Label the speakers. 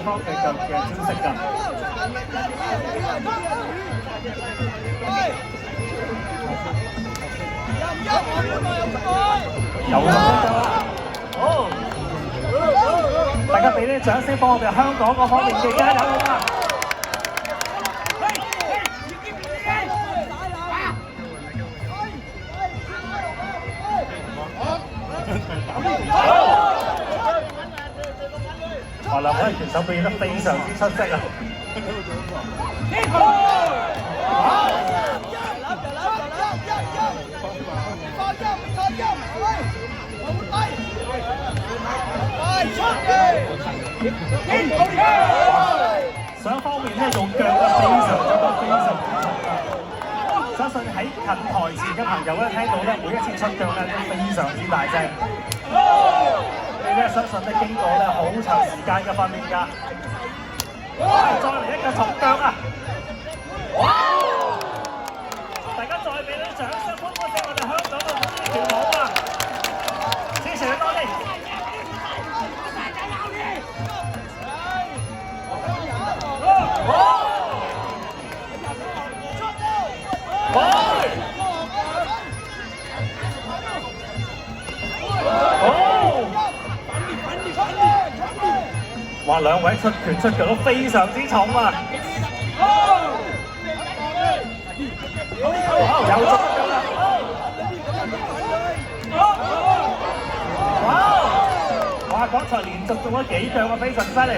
Speaker 1: 方嘅招式㗎。有啦，好，大家俾啲掌聲幫我哋香港嗰方面嘅加油好嘛！哇！兩位拳手表現得非常之出色啊！雙方面咧用腳啊非常之重啊！相信喺近台前嘅朋友咧聽到咧每一次出腳咧都非常之大聲。你咧相信咧經過咧好長時間嘅訓練㗎。再嚟一個重腳啊！大家再俾啲掌聲，幫我哋香港嘅拳王啊！支持佢多啲。哇！兩位出拳出腳都非常之重啊！有咗腳啦！哇！剛才連續中咗幾腳啊，非常犀利！